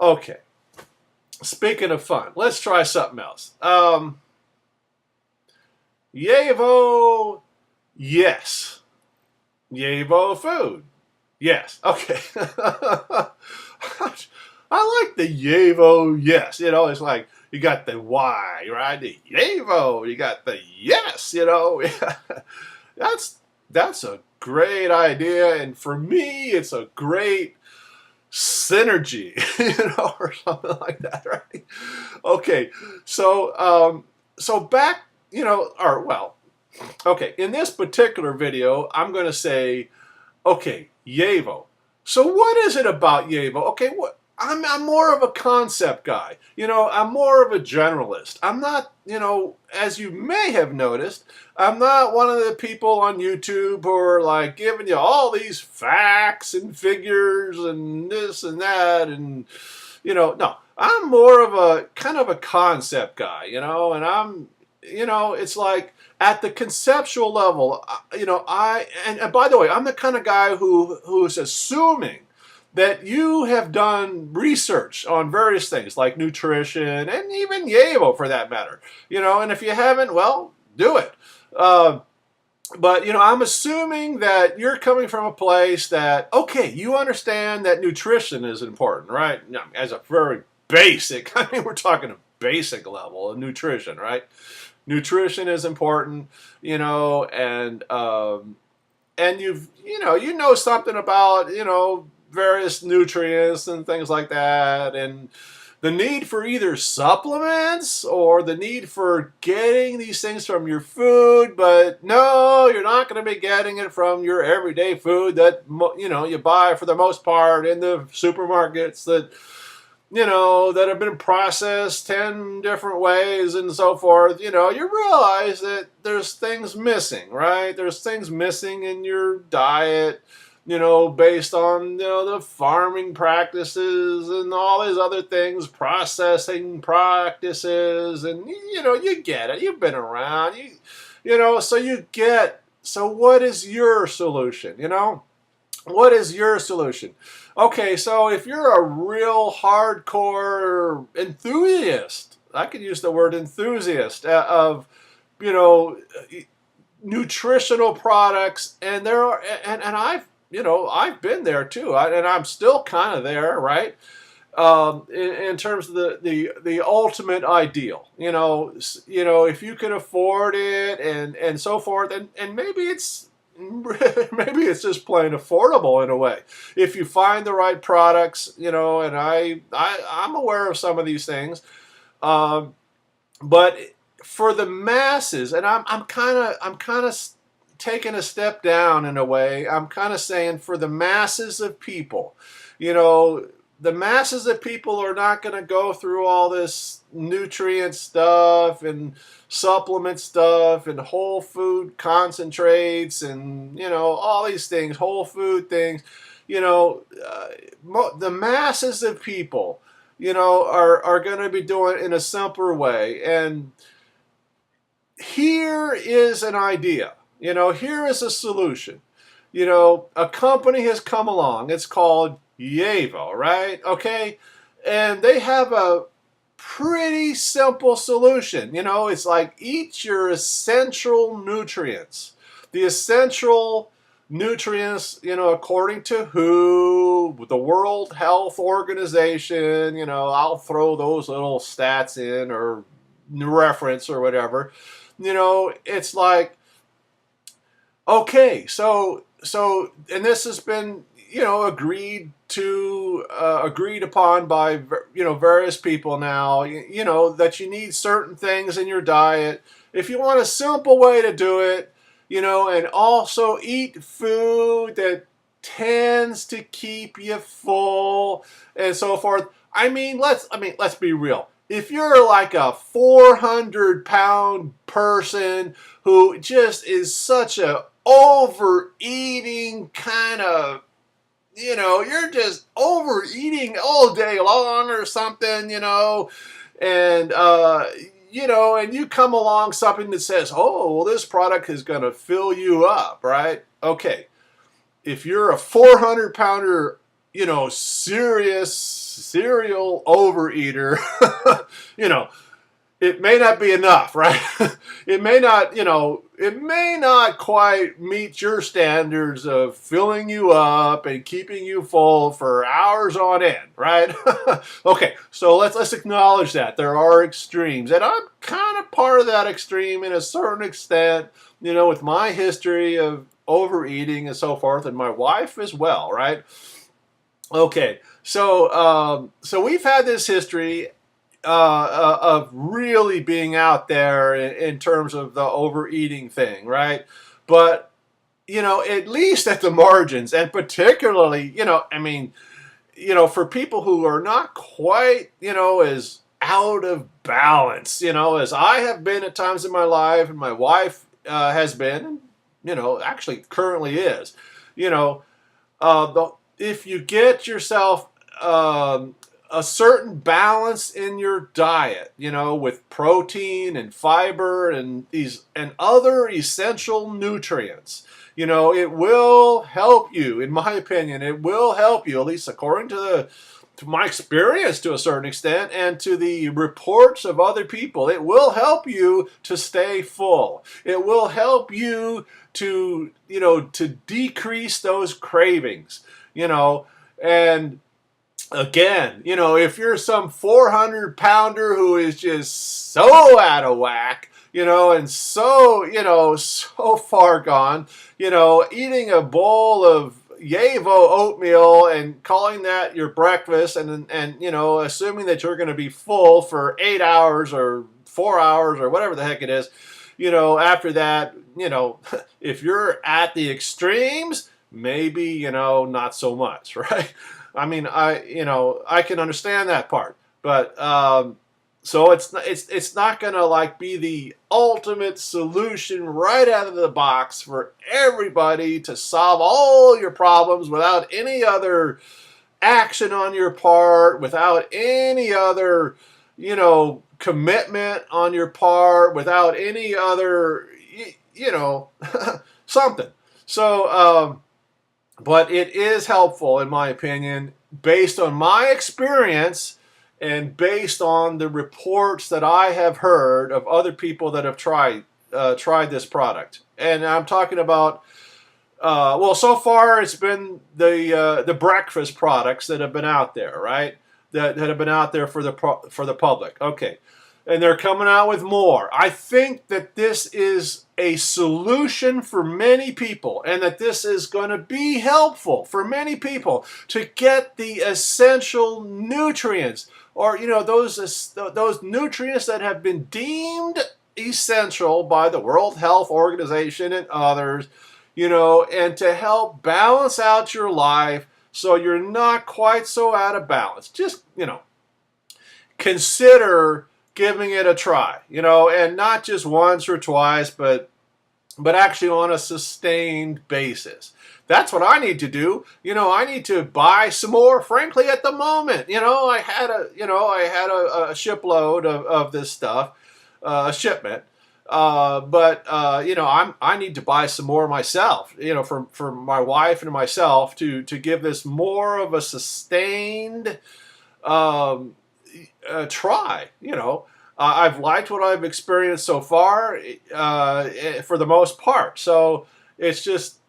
Okay. Speaking of fun, let's try something else. YEVO, yes. YEVO food, yes. Okay. I like the YEVO, yes. You know, it's like you got the Y, right? The YEVO, you got the yes. You know, that's a great idea, and for me, it's a great synergy, you know, or something like that, right? Okay, so back, you know, or well, okay, in this particular video, I'm going to say, okay, YEVO. So what is it about YEVO? Okay, what? I'm more of a concept guy. You know, I'm more of a generalist. I'm not, you know, as you may have noticed, I'm not one of the people on YouTube who are like giving you all these facts and figures and this and that and, you know, no. I'm more of a kind of a concept guy, you know, and I'm, you know, it's like at the conceptual level, you know, and by the way, I'm the kind of guy who's assuming that you have done research on various things like nutrition and even YEVO for that matter, you know, and if you haven't, well, do it. But, you know, I'm assuming that you're coming from a place that, okay, you understand that nutrition is important, right? As a very basic, I mean, we're talking a basic level of nutrition, right? Nutrition is important, you know, and you know something about, you know, various nutrients and things like that, and the need for either supplements or the need for getting these things from your food, but no, you're not going to be getting it from your everyday food that, you know, you buy for the most part in the supermarkets that, you know, that have been processed 10 different ways and so forth. You know, you realize that there's things missing, right? There's things missing in your diet, you know, based on, you know, the farming practices and all these other things, processing practices, and, you know, you get it. You've been around, you know, so you get, so what is your solution, you know? What is your solution? Okay, so if you're a real hardcore enthusiast, I could use the word enthusiast of, you know, nutritional products, and there are, and I've, you know, I've been there too, and I'm still kind of there, right? In terms of the ultimate ideal, you know, if you can afford it and so forth, and maybe it's just plain affordable in a way if you find the right products, you know, and I'm aware of some of these things, but for the masses, and I'm kind of taking a step down in a way. I'm kind of saying for the masses of people, you know, the masses of people are not going to go through all this nutrient stuff and supplement stuff and whole food concentrates and, you know, all these things, whole food things, you know, the masses of people, you know, are going to be doing it in a simpler way. And here is an idea. You know, here is a solution. You know, a company has come along. It's called YEVO, right? Okay. And they have a pretty simple solution. You know, it's like eat your essential nutrients. The essential nutrients, you know, according to WHO, the World Health Organization, you know, I'll throw those little stats in or reference or whatever. You know, it's like, okay, so, and this has been, you know, agreed upon by, you know, various people now, you know, that you need certain things in your diet. If you want a simple way to do it, you know, and also eat food that tends to keep you full and so forth. I mean, let's be real. If you're like a 400-pound person who just is such a overeating kind of, you know, you're just overeating all day long or something, you know, and, you know, and you come along something that says, oh, well, this product is going to fill you up, right? Okay. If you're a 400-pounder, you know, serious serial overeater, you know, it may not be enough, right? It may not, it may not quite meet your standards of filling you up and keeping you full for hours on end, right? Okay, so let's acknowledge that there are extremes, and I'm kind of part of that extreme in a certain extent, with my history of overeating and so forth, and my wife as well, right? Okay, so we've had this history of really being out there in terms of the overeating thing, right? But, at least at the margins, and particularly, for people who are not quite, as out of balance, as I have been at times in my life, and my wife has been, actually currently is, if you get yourself a certain balance in your diet, with protein and fiber and other essential nutrients, it will help you. In my opinion, it will help you, at least according to my experience to a certain extent, and to the reports of other people. It will help you to stay full. It will help you to to decrease those cravings, and again, if you're some 400-pounder who is just so out of whack, and so, so far gone, eating a bowl of YEVO oatmeal and calling that your breakfast, and assuming that you're going to be full for 8 hours or 4 hours or whatever the heck it is, after that, if you're at the extremes, maybe, not so much, right? I mean, I can understand that part, but so it's not gonna be the ultimate solution right out of the box for everybody to solve all your problems without any other action on your part, without any other, commitment on your part, without any other, something. So, but it is helpful, in my opinion, based on my experience and based on the reports that I have heard of other people that have tried this product. And I'm talking about, so far it's been the breakfast products that have been out there, right? That have been out there for the public. Okay. And they're coming out with more. I think that this is a solution for many people, and that this is going to be helpful for many people to get the essential nutrients, or those nutrients that have been deemed essential by the World Health Organization and others, and to help balance out your life so you're not quite so out of balance. Just, consider giving it a try, and not just once or twice, but actually on a sustained basis. That's what I need to do. I need to buy some more. Frankly, at the moment, I had a shipload of this stuff, a shipment. But I need to buy some more myself, for my wife and myself to give this more of a sustained try. I've liked what I've experienced so far, for the most part. So it's just,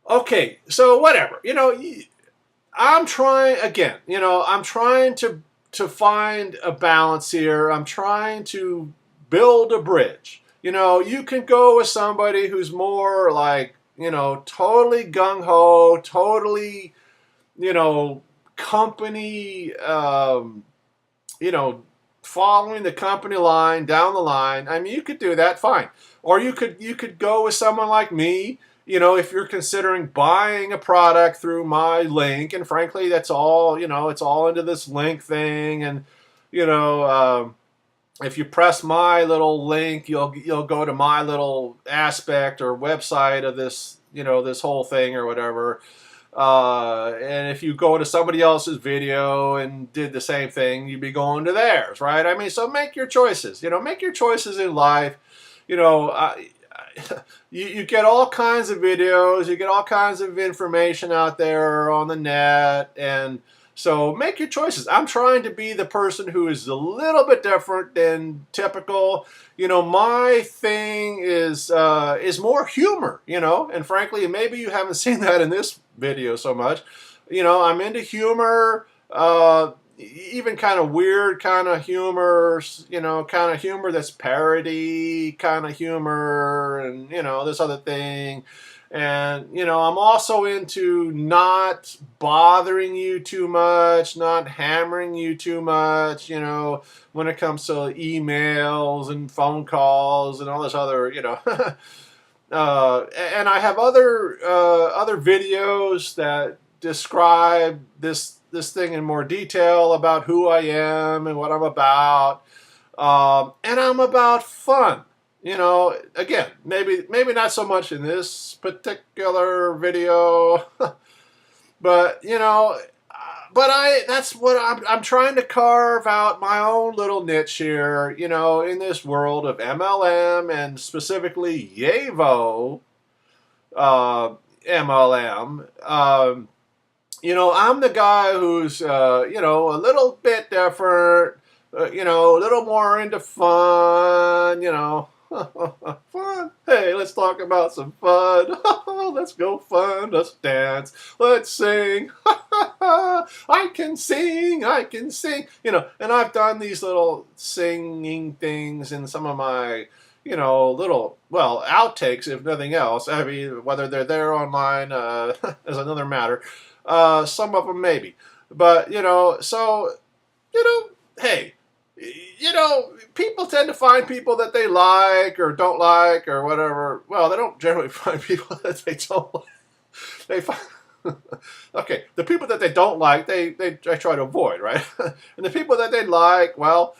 okay, so whatever, I'm trying again, I'm trying to find a balance here. I'm trying to build a bridge. You can go with somebody who's more like, totally gung-ho, totally, company, following the company line down the line. I mean, you could do that, fine. Or you could go with someone like me, if you're considering buying a product through my link. And frankly, that's all, it's all into this link thing. And, if you press my little link, you'll go to my little aspect or website of this, this whole thing or whatever. And if you go to somebody else's video and did the same thing, you'd be going to theirs, right? I mean, so make your choices, make your choices in life. you get all kinds of videos, you get all kinds of information out there on the net, and so make your choices. I'm trying to be the person who is a little bit different than typical. You know, my thing is more humor, you know, and frankly, maybe you haven't seen that in this video so much. You know, I'm into humor, even kind of weird kind of humor, you know, kind of humor that's parody kind of humor, and, you know, this other thing. And, you know, I'm also into not bothering you too much, not hammering you too much, you know, when it comes to emails and phone calls and all this other, you know. And I have other videos that describe this thing in more detail about who I am and what I'm about. And I'm about fun. You know, again, maybe not so much in this particular video, but you know, that's what I'm trying to carve out my own little niche here, you know, in this world of MLM and specifically YEVO MLM. You know, I'm the guy who's you know, a little bit different, you know, a little more into fun, you know. Fun. Hey, let's talk about some fun. Let's go fun. Let's dance. Let's sing. I can sing. I can sing. You know, and I've done these little singing things in some of my, you know, little, well, outtakes, if nothing else. I mean, whether they're there online is another matter. Some of them maybe. But, you know, so, you know, hey, you know, people tend to find people that they like or don't like or whatever. Well, they don't generally find people that they don't like. They find, okay, the people that they don't like, they try to avoid, right? And the people that they like, well,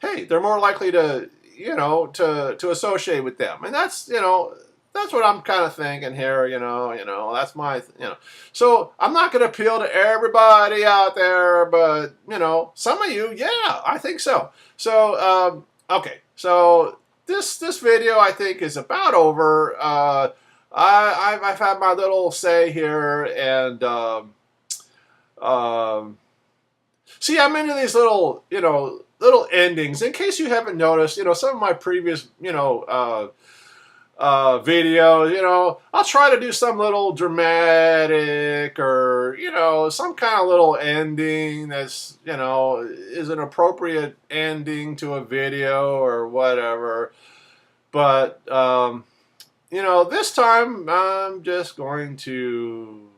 hey, they're more likely to, you know, to associate with them. And that's, you know, that's what I'm kind of thinking here, you know, that's my, you know. So I'm not going to appeal to everybody out there, but, you know, some of you, yeah, I think so. So, okay, so this video, I think, is about over. I've had my little say here, and, see, I'm into these little, you know, little endings. In case you haven't noticed, you know, some of my previous, you know, video, you know, I'll try to do some little dramatic or, you know, some kind of little ending that's, you know, is an appropriate ending to a video or whatever. But, you know, this time I'm just going to